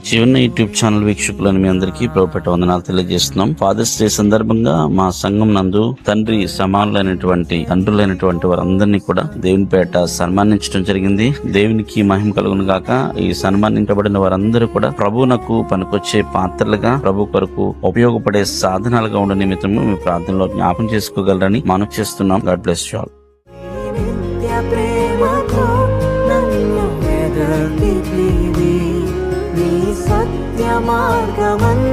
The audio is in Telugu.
జీవన యూట్యూబ్ ఛానల్ వీక్షకులను మీ అందరికీ ప్రభుపేట వందనాలు తెలియజేస్తున్నాం. ఫాదర్స్ డే సందర్భంగా మా సంఘం నందు తండ్రి సమానులైనటువంటి తండ్రులైనటువంటి వారందరినీ కూడా దేవుని పేట సన్మానించడం జరిగింది. దేవునికి మహిమ కలుగును గాక. ఈ సన్మానించబడిన వారందరూ కూడా ప్రభువునకు పనికొచ్చే పాత్రలుగా, ప్రభు కొరకు ఉపయోగపడే సాధనాలుగా ఉండే నిమిత్తము మీ ప్రార్థనలో జ్ఞాపం చేసుకోగలరని మనం చేస్తున్నాం. God bless you all. సత్య మార్గమన్